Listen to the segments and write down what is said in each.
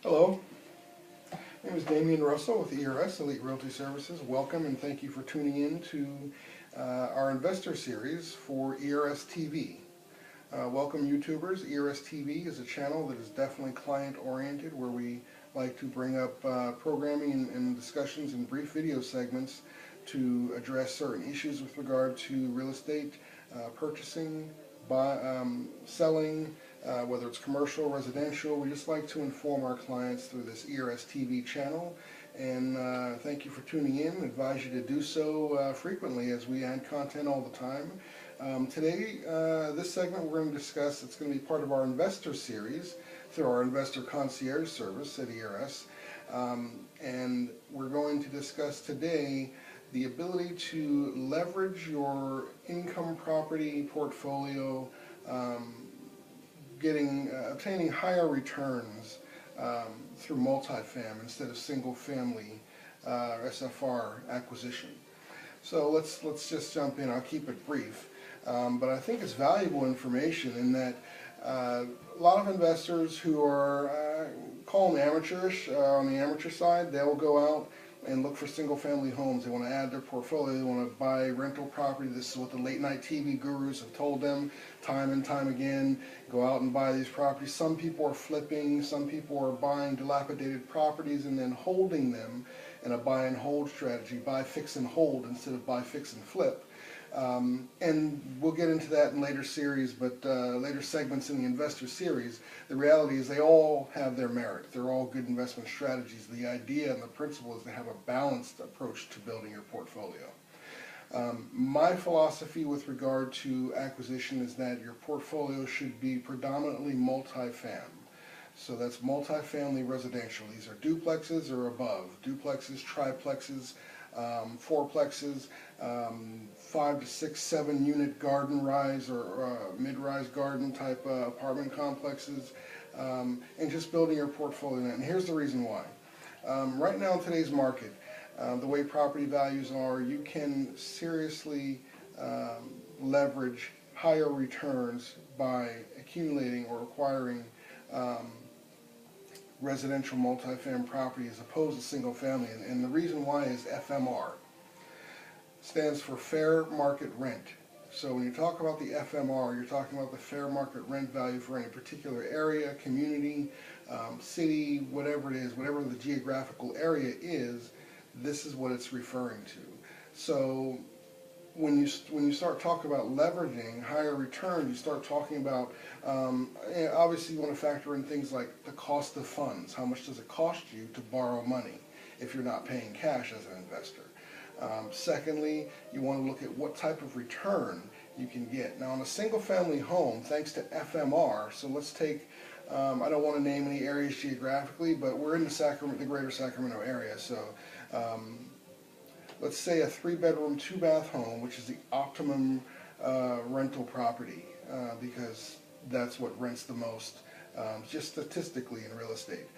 Hello, my name is Damian Russell with ERS Elite Realty Services. Welcome and thank you for tuning in to our investor series for ERS TV. Welcome YouTubers. ERS TV is a channel that is definitely client oriented, where we like to bring up programming and discussions in brief video segments to address certain issues with regard to real estate, purchasing, selling, whether it's commercial, residential. We just like to inform our clients through this ERS TV channel, and thank you for tuning in. I advise you to do so frequently, as we add content all the time. Today, this segment we're going to discuss, it's going to be part of our investor series through our investor concierge service at ERS, and we're going to discuss today the ability to leverage your income property portfolio, obtaining higher returns through multifam instead of single family SFR acquisition. So let's just jump in. I'll keep it brief, but I think it's valuable information in that a lot of investors who are call them amateurish, on the amateur side, they'll go out and look for single-family homes. They want to add their portfolio. They want to buy rental property. This is what the late-night TV gurus have told them time and time again. Go out and buy these properties. Some people are flipping. Some people are buying dilapidated properties and then holding them in a buy and hold strategy. Buy, fix, and hold instead of buy, fix, and flip. And we'll get into that in later series, but later segments in the investor series. The reality is they all have their merit. They're all good investment strategies. The idea and the principle is to have a balanced approach to building your portfolio. My philosophy with regard to acquisition is that your portfolio should be predominantly multifam. So that's multifamily residential. These are duplexes or above. Duplexes, triplexes, four-plexes, 5 to 6, 7 unit garden rise or mid-rise garden type apartment complexes, and just building your portfolio. And here's the reason why. Right now in today's market, the way property values are, you can seriously leverage higher returns by accumulating or acquiring residential multifamily property as opposed to single family. And the reason why is FMR. Stands for fair market rent. So when you talk about the FMR, you're talking about the fair market rent value for any particular area, community, city, whatever it is, whatever the geographical area is, this is what it's referring to. So when you start talking about leveraging higher returns, you start talking about, obviously you want to factor in things like the cost of funds. How much does it cost you to borrow money if you're not paying cash as an investor? Secondly, you want to look at what type of return you can get. Now, on a single-family home, thanks to FMR, so let's take, I don't want to name any areas geographically, but we're in the greater Sacramento area, so let's say a 3-bedroom, 2-bath home, which is the optimum rental property, because that's what rents the most, just statistically in real estate.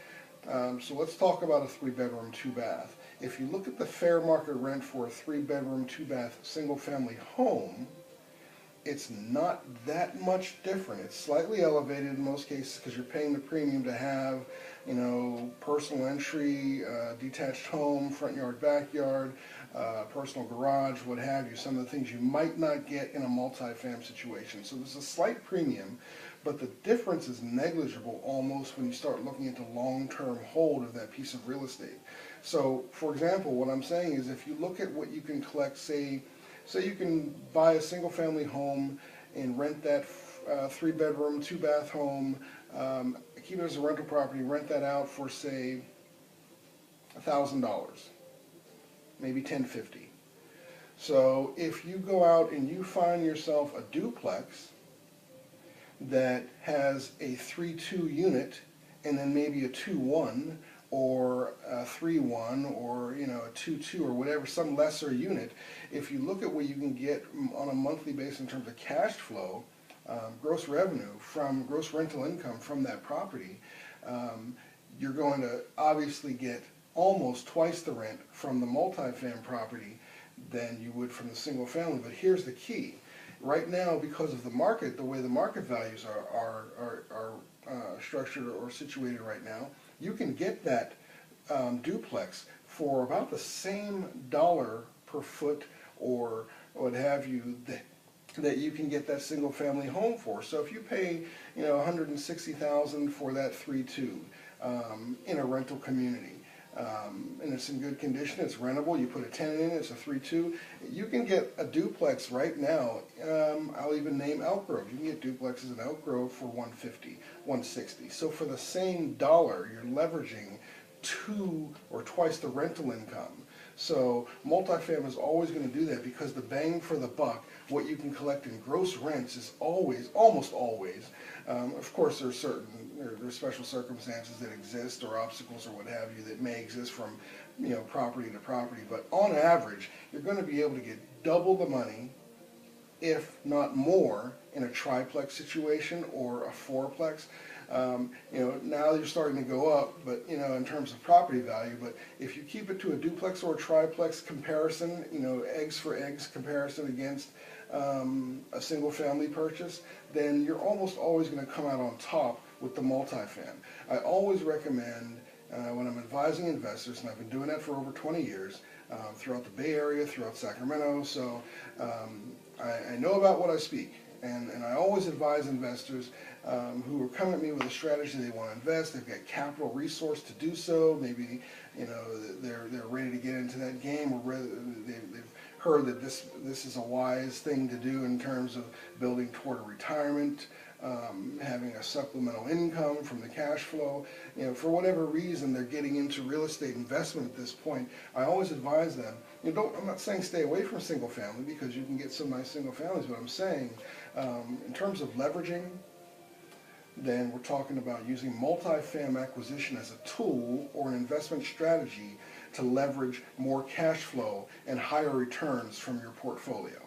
So let's talk about a 3-bedroom, 2-bath. If you look at the fair market rent for a 3-bedroom, 2-bath single-family home, it's not that much different. It's slightly elevated in most cases because you're paying the premium to have, personal entry, detached home, front yard, backyard, personal garage, what have you, some of the things you might not get in a multi-fam situation. So there's a slight premium, but the difference is negligible almost when you start looking at the long-term hold of that piece of real estate. So, for example, what I'm saying is if you look at what you can collect, say you can buy a single-family home and rent that 3-bedroom, 2-bath home, keep it as a rental property, rent that out for, say, $1,000, maybe $1,050. So if you go out and you find yourself a duplex that has a 3-2 unit and then maybe a 2-1 or a 3-1 or a 2-2 or whatever, some lesser unit, if you look at what you can get on a monthly basis in terms of cash flow, gross revenue from gross rental income from that property, you're going to obviously get almost twice the rent from the multifam property than you would from the single family. But here's the key. Right now, because of the market, the way the market values are structured or situated right now, you can get that duplex for about the same dollar per foot or what have you that you can get that single family home for. So if you pay, you know, $160,000 for that 3-2 in a rental community, and it's in good condition, it's rentable, you put a tenant in, it's a 3-2, you can get a duplex right now. I'll even name Elk Grove. You can get duplexes in Elk Grove for $150, $160. So for the same dollar, you're leveraging 2 or twice the rental income. So multifamily is always going to do that because the bang for the buck, what you can collect in gross rents is always, almost always, of course there's special circumstances that exist or obstacles or what have you that may exist from, you know, property to property, but on average you're going to be able to get double the money, if not more, in a triplex situation or a fourplex. You know, now you're starting to go up, but, you know, in terms of property value, but if you keep it to a duplex or a triplex comparison, you know, eggs for eggs comparison against a single family purchase, then you're almost always going to come out on top with the multifam. I always recommend, when I'm advising investors, and I've been doing that for over 20 years, throughout the Bay Area, throughout Sacramento, so I know about what I speak. And I always advise investors who are coming at me with a strategy they want to invest. They've got capital resource to do so. Maybe, you know, they're ready to get into that game, or they've heard that this is a wise thing to do in terms of building toward a retirement, having a supplemental income from the cash flow. You know, for whatever reason they're getting into real estate investment at this point, I always advise them, you know, I'm not saying stay away from single family because you can get some nice single families, but I'm saying in terms of leveraging, then we're talking about using multifam acquisition as a tool or an investment strategy to leverage more cash flow and higher returns from your portfolio.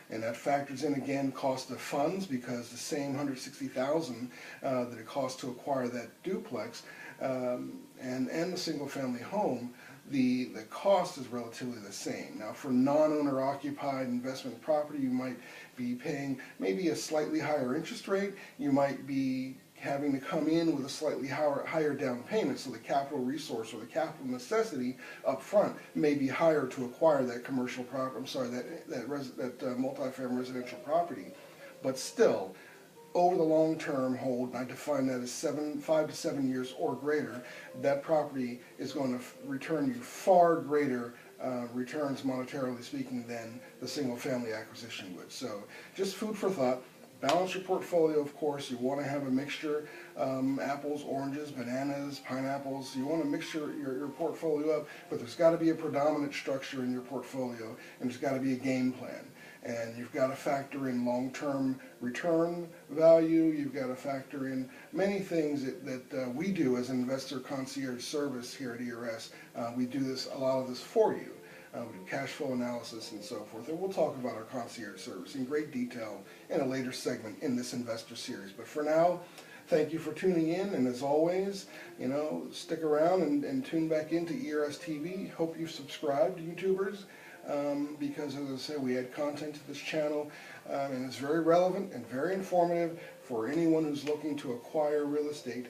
And that factors in, again, cost of funds, because the same $160,000 that it costs to acquire that duplex and the single family home, the cost is relatively the same. Now, for non-owner occupied investment property, you might be paying maybe a slightly higher interest rate. You might be having to come in with a slightly higher down payment, so the capital resource or the capital necessity up front may be higher to acquire that commercial property. I'm sorry, that multifamily residential property. But still, over the long-term hold, and I define that as 5 to 7 years or greater, that property is going to return you far greater returns, monetarily speaking, than the single-family acquisition would. So, just food for thought. Balance your portfolio, of course. You want to have a mixture, apples, oranges, bananas, pineapples. You want to mix your portfolio up, but there's got to be a predominant structure in your portfolio, and there's got to be a game plan. And you've got to factor in long-term return value. You've got to factor in many things that we do as an investor concierge service here at ERS. We do a lot of this for you. We do cash flow analysis and so forth. And we'll talk about our concierge service in great detail in a later segment in this investor series. But for now, thank you for tuning in. And as always, you know, stick around and tune back into ERS TV. Hope you've subscribed, YouTubers. Because, as I say, we add content to this channel, and it's very relevant and very informative for anyone who's looking to acquire real estate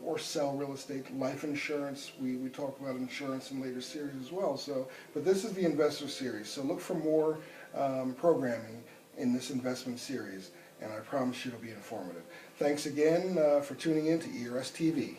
or sell real estate, life insurance. We talk about insurance in later series as well. So, but this is the investor series, so look for more programming in this investment series, and I promise you it'll be informative. Thanks again for tuning in to ERS TV.